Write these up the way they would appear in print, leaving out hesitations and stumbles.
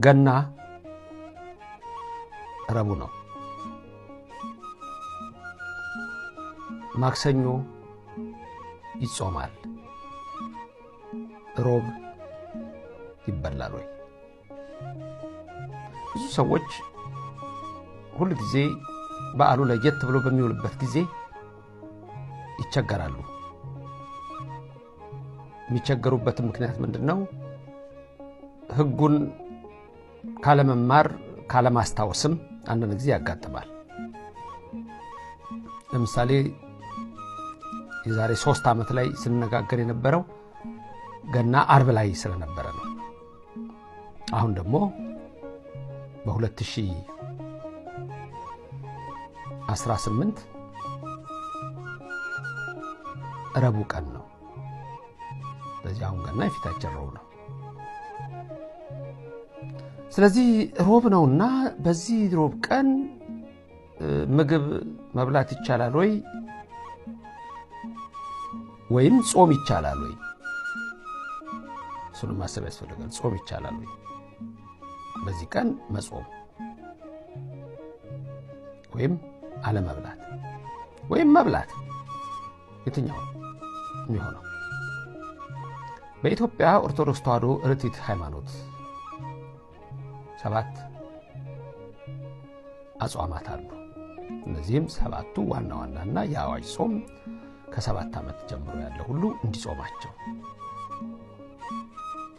ገና ረቡዕ ነው። ማክሰኞ ይጾማል። ሮብ ይበላል ወይ? ብዙ ሰዎች ሁሉ ጊዜ በዓሉ ለየት ብሎ በሚውልበት ጊዜ ይቸገራሉ። የሚቸገሩበት ምክንያት ምንድነው? ሕጉን ካለመማር ካለማስታወስም አንዳንድ ጊዜ ያጋጥማል። ለምሳሌ የዛሬ 3 ዓመት ላይ ስንነጋገር የነበረው ገና አርብ ላይ ስለነበረ ነው። አሁን ደግሞ በ2018 ረቡዕ ቀን ነው። ስለዚህ አሁን ገና የፊታችን ሮብ ነው። ስለዚህ ሮብ ነውና በዚህ ሮብ ቀን ምግብ መብላት ይቻላል ወይ ወይም ጾም ይቻላል ወይ? እሱን ማሰብ ያስፈልጋል። ጾም ይቻላል ወይ? በዚህ ቀን መጾም ወይም አለመብላት ወይም መብላት የትኛው የሚሆነው? በኢትዮጵያ ኦርቶዶክስ ተዋሕዶ ርቲት ሃይማኖት 7 አጽዋማት አሉ። እነዚህም 7ቱ ዋና ዋናና የአዋጅ ጾም ከ7 ዓመት ጀምሮ ያለ ሁሉ እንዲጾማቸው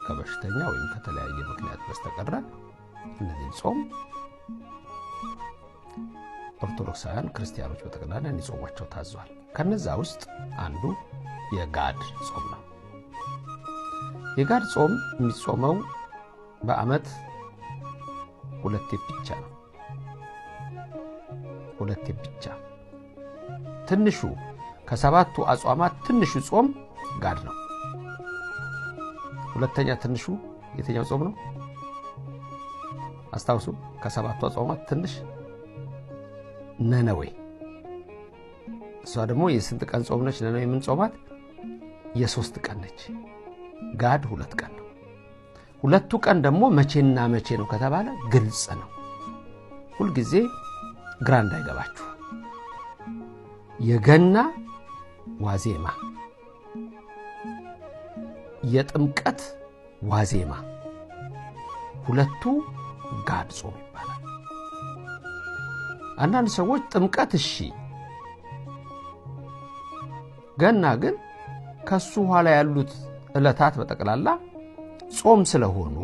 ከበሽተኛ ወይም ከተለያየ ምክንያት በስተቀር እነዚህን ጾም ኦርቶዶክሳውያን ክርስቲያኖች በተቀዳዳ እንዲጾሟቸው ታዟል። ከነዛ ውስጥ አንዱ የጋድ ጾም ነው። የጋድ ጾም የሚጾመው በዓመት 2 ብቻ ነው። 2 ብቻ። ትንሹ ከ7ቱ አጽዋማት ትንሹ ጾም ጋድ ነው። ሁለተኛ ትንሹ የትኛው ጾም ነው? አስታውሱ። ከ7ቱ አጽዋማት ትንሽ ነነዌ። እሷ ደግሞ የስንት ቀን ጾም ነች? ነነዌ ምን ጾማት? የ3 ቀን ነች። ጋድ 2 ቀን ነው። 2ቱ ቀን ደግሞ መቼና መቼ ነው ከተባለ ግልጽ ነው። ሁሉ ጊዜ ግራ እንዳይገባችሁ። የገና ዋዜማ፣ የጥምቀት ዋዜማ፣ ሁለቱ ጋድ ጾም ይባላል። አንዳንድ ሰዎች ጥምቀት እሺ፣ ገና ግን ከሱ ኋላ ያሉት ዕለታት በጠቅላላ ጾም ስለሆኑ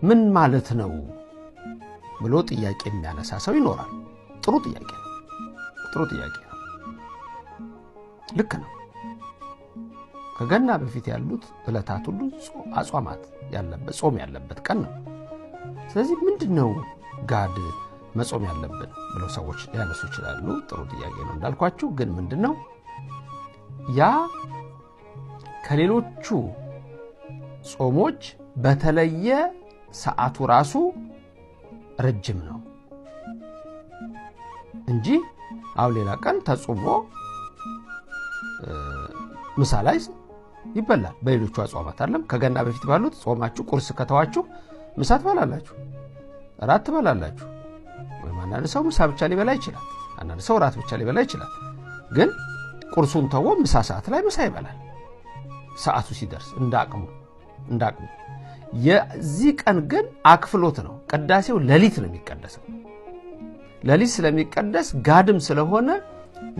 ምን ማለት ነው ብሎ ጥያቄ የሚያነሳ ሰው ይኖራል። ጥሩ ጥያቄ ነው። ልክ ነው። ከገና በፊት ያሉት ዕለታት ሁሉ አጽዋማት ያለበት ጾም ያለበት ቀን ነው። ስለዚህ ምንድነው ጋድ መጾም ያለብን ብለው ሰዎች ሊያነሱ ይችላሉ። ጥሩ ጥያቄ ነው እንዳልኳችሁ። ግን ምንድነው ያ ከሌሎቹ ጾሞች በተለየ ሰዓቱ ራሱ ረጅም ነው እንጂ አሁን ሌላ ቀን ተጾሞ ምሳ ላይ ይበላል። በሌሎቹ አጽዋማት አይደለም። ከገና በፊት ባሉት ጾማችሁ ቁርስ ከተዋችሁ ምሳ ትበላላችሁ፣ እራት ትበላላችሁ። ወይም አንዳንድ ሰው ምሳ ብቻ ሊበላ ይችላል፣ አንዳንድ ሰው እራት ብቻ ሊበላ ይችላል። ግን ቁርሱን ተወው ምሳ ሰዓት ላይ ምሳ ይበላል። ሰዓቱ ሲደርስ እንዳቅሙ። የዚህ ቀን ግን አክፍሎት ነው። ቅዳሴው ሌሊት ነው የሚቀደሰው። ሌሊት ስለሚቀደስ ጋድም ስለሆነ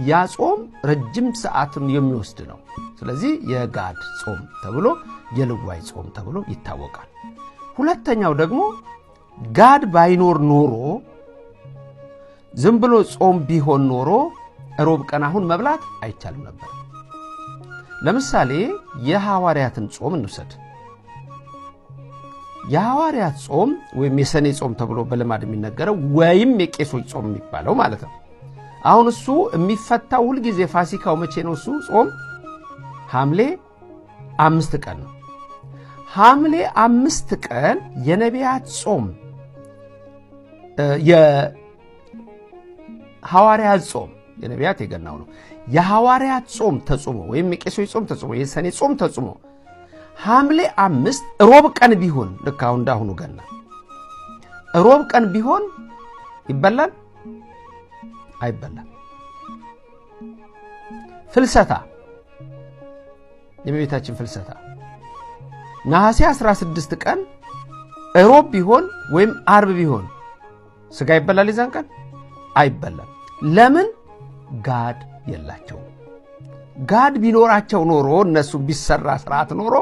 ያ ጾም ረጅም ሰዓትም የሚወስድ ነው። ስለዚህ የጋድ ጾም ተብሎ የልዋይ ጾም ተብሎ ይታወቃል። ሁለተኛው ደግሞ ጋድ ባይኖር ኖሮ ዝም ብሎ ጾም ቢሆን ኖሮ ሮብ ቀን አሁን መብላት አይቻልም ነበር። ለምሳሌ የሐዋርያትን ጾም እንውሰድ። የሐዋርያት ጾም ወይም የሰኔ ጾም ተብሎ በልማድ የሚነገረው ወይም የቄሶች ጾም የሚባለው ማለት ነው። አሁን እሱ የሚፈታው ሁሉ ጊዜ ፋሲካው መቼ ነው? እሱ ጾም ሐምሌ 5 ቀን ነው። ሐምሌ 5 ቀን የነቢያት ጾም የሐዋርያት ጾም የነቢያት የገናው ነው። የሐዋርያት ጾም ተጾሞ ወይም የቄሶች ጾም ተጾሞ የሰኔ ጾም ተጾሞ ሐምሌ 5 ሮብ ቀን ቢሆን ልክ አሁን እንዳሁኑ ገና ሮብ ቀን ቢሆን ይበላል አይበላም? ፍልሰታ የቤታችን ፍልሰታ ነሐሴ 16 ቀን ሮብ ቢሆን ወይም አርብ ቢሆን ስጋ ይበላል ይዛን ቀን አይበላም። ለምን? ጋድ የላቸው። ጋድ ቢኖራቸው ኖሮ እነሱ ቢሰራ ስርዓት ኖሮ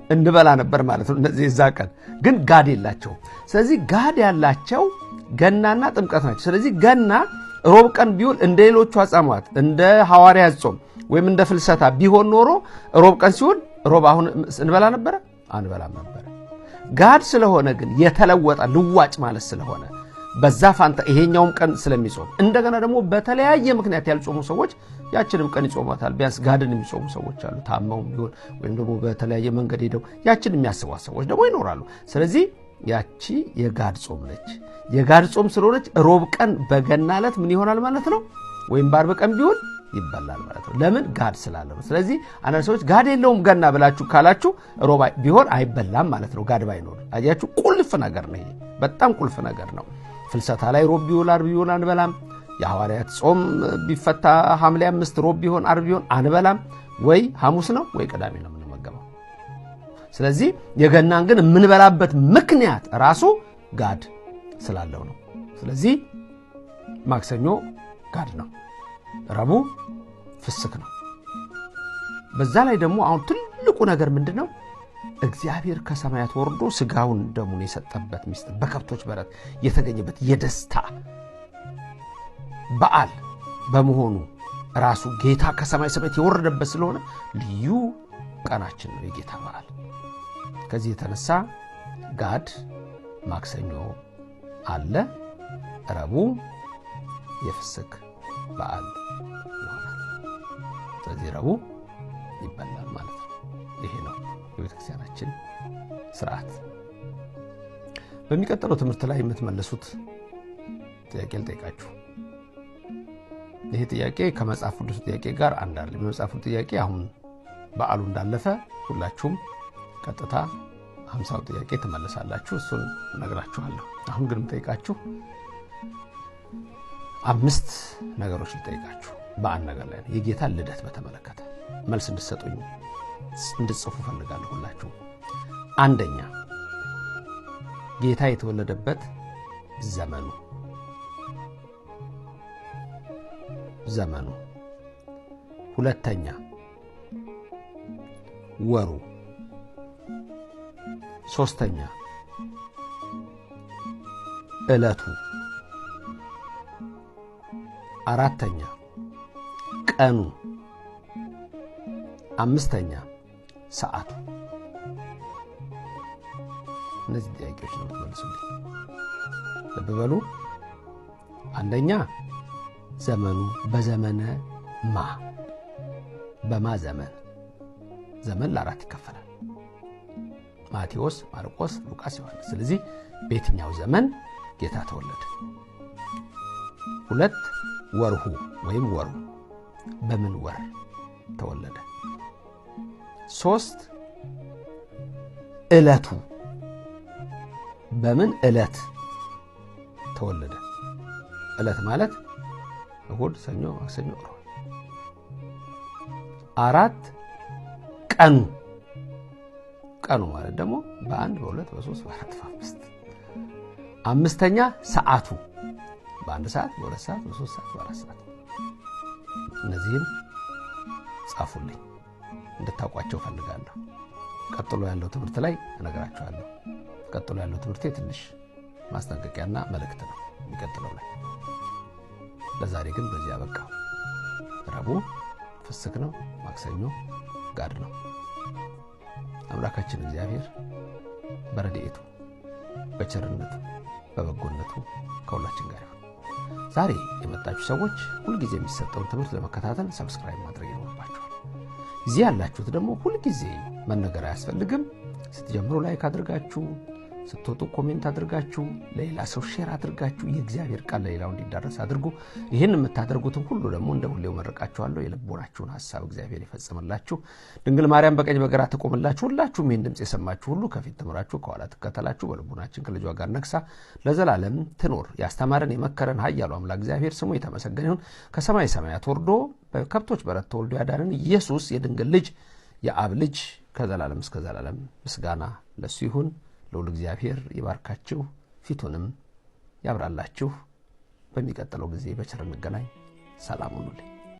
እንበላ ነበር ማለት ነው። እነዚህ እዛ ቀን ግን ጋድ የላቸው። ስለዚህ ጋድ ያላቸው ገናና ጥምቀት ናቸው። ስለዚህ ገና ሮብ ቀን ቢውል እንደ ሌሎቹ አጽዋማት እንደ ሐዋርያት ጾም ወይም እንደ ፍልሰታ ቢሆን ኖሮ ሮብ ቀን ሲውል ሮብ አሁን እንበላ ነበር አንበላም ነበር። ጋድ ስለሆነ ግን የተለወጠ ልዋጭ ማለት ስለሆነ በዛ ፋንታ ይሄኛውም ቀን ስለሚጾም እንደገና ደግሞ በተለያየ ምክንያት ያልጾሙ ሰዎች ያችንም ቀን ይጾማታል። ቢያንስ ጋድን የሚጾሙ ሰዎች አሉ፣ ታማውም ቢሆን ወይም ደግሞ በተለያየ መንገድ ሄደው ያችን የሚያስቧት ሰዎች ደግሞ ይኖራሉ። ስለዚህ ያቺ የጋድ ጾም ነች። የጋድ ጾም ስለሆነች ሮብ ቀን በገና ዕለት ምን ይሆናል ማለት ነው? ወይም በአርብ ቀን ቢሆን ይበላል ማለት ነው። ለምን? ጋድ ስላለ ነው። ስለዚህ አንዳንድ ሰዎች ጋድ የለውም ገና ብላችሁ ካላችሁ ሮብ ቢሆን አይበላም ማለት ነው። ጋድ ባይኖር አያችሁ፣ ቁልፍ ነገር ነው። ይሄ በጣም ቁልፍ ነገር ነው። ፍልሰታ ላይ ሮብ ቢሆን አርብ ቢሆን አንበላም። የሐዋርያት ጾም ቢፈታ ሐምሌ 5 ሮብ ቢሆን አርብ ቢሆን አንበላም። ወይ ሐሙስ ነው ወይ ቅዳሜ ነው የምንመገበው። ስለዚህ የገናን ግን የምንበላበት ምክንያት ራሱ ጋድ ስላለው ነው። ስለዚህ ማክሰኞ ጋድ ነው፣ ረቡዕ ፍስክ ነው። በዛ ላይ ደግሞ አሁን ትልቁ ነገር ምንድነው? እግዚአብሔር ከሰማያት ወርዶ ስጋውን ደሙን የሰጠበት ምስጢር በከብቶች በረት የተገኘበት የደስታ በዓል በመሆኑ ራሱ ጌታ ከሰማይ ሰማያት የወረደበት ስለሆነ ልዩ ቀናችን ነው የጌታ በዓል። ከዚህ የተነሳ ጋድ ማክሰኞ አለ፣ ረቡዕ የፍስክ በዓል ይሆናል። ስለዚህ ረቡዕ ይበላል ማለት ነው። ይሄ ነው የቤተክርስቲያናችን ስርዓት። በሚቀጥለው ትምህርት ላይ የምትመለሱት ጥያቄ ልጠይቃችሁ። ይሄ ጥያቄ ከመጽሐፍ ቅዱስ ጥያቄ ጋር አንድ አይደለም። የመጽሐፍ ቅዱስ ጥያቄ አሁን በዓሉ እንዳለፈ ሁላችሁም ቀጥታ 50ው ጥያቄ ትመለሳላችሁ። እሱን ነግራችኋለሁ። አሁን ግን የምጠይቃችሁ 5 ነገሮች ልጠይቃችሁ በአንድ ነገር ላይ የጌታ ልደት በተመለከተ መልስ እንድትሰጡኝ እንድትጽፉ ፈልጋለሁ ሁላችሁ። አንደኛ ጌታ የተወለደበት ዘመኑ። ሁለተኛ ወሩ። ሶስተኛ ዕለቱ። አራተኛ ቀኑ። አምስተኛ ሰዓቱ። እነዚህ ጥያቄዎች ነው የምትመልሱልኝ። ልብ በሉ። አንደኛ ዘመኑ በዘመነ በማ ዘመን ለ4 ይከፈላል። ማቴዎስ፣ ማርቆስ፣ ሉቃስ፣ ዮሐንስ። ስለዚህ በየትኛው ዘመን ጌታ ተወለደ? 2 ወርሁ ወይም ወሩ በምን ወር ተወለደ? 3 ዕለቱ በምን ዕለት ተወለደ? ዕለት ማለት እሁድ፣ ሰኞ፣ ማክሰኞ፣ ሮብ። 4 ቀኑ ማለት ደግሞ በ1 በ2 በ3 በ4 በ5። 5ኛ ሰዓቱ በ1 ሰዓት በ2 ሰዓት በ3 ሰዓት በ4 ሰዓት። እነዚህም ጻፉልኝ እንድታውቋቸው ፈልጋለሁ። ቀጥሎ ያለው ትምህርት ላይ እነግራችኋለሁ። ቀጥሎ ያለው ትምህርቴ ትንሽ ማስጠንቀቂያና መልእክት ነው የሚቀጥለው ላይ። ለዛሬ ግን በዚህ አበቃ። ረቡዕ ፍስክ ነው፣ ማክሰኞ ጋድ ነው። አምላካችን እግዚአብሔር በረድኤቱ በቸርነቱ በበጎነቱ ከሁላችን ጋር ይሁን። ዛሬ የመጣችሁ ሰዎች ሁልጊዜ የሚሰጠውን ትምህርት ለመከታተል ሰብስክራይብ ማድረግ ይኖርባችኋል። እዚህ ያላችሁት ደግሞ ሁልጊዜ መነገር አያስፈልግም። ስትጀምሩ ላይክ አድርጋችሁ ስትወጡ ኮሜንት አድርጋችሁ ለሌላ ሰው ሼር አድርጋችሁ የእግዚአብሔር ቃል ለሌላው እንዲዳረስ አድርጉ። ይህን የምታደርጉትን ሁሉ ደግሞ እንደሁሌው መርቃችኋለሁ። የልቦናችሁን ሐሳብ እግዚአብሔር ይፈጽምላችሁ። ድንግል ማርያም በቀኝ በግራ ትቆምላችሁ። ሁላችሁም ይህን ድምጽ የሰማችሁ ሁሉ ከፊት ተምራችሁ ከኋላ ትከተላችሁ። በልቦናችን ከልጇ ጋር ነግሳ ለዘላለም ትኖር። ያስተማረን የመከረን ኃያሉ አምላክ እግዚአብሔር ስሙ የተመሰገነ ይሁን። ከሰማይ ሰማያት ወርዶ በከብቶች በረት ተወልዶ ያዳነን ኢየሱስ የድንግል ልጅ የአብ ልጅ ከዘላለም እስከ ዘላለም ምስጋና ለሱ ይሁን። ለሁሉ እግዚአብሔር ይባርካችሁ፣ ፊቱንም ያብራላችሁ። በሚቀጥለው ጊዜ በቸር እንገናኝ። ሰላም ሁኑልኝ።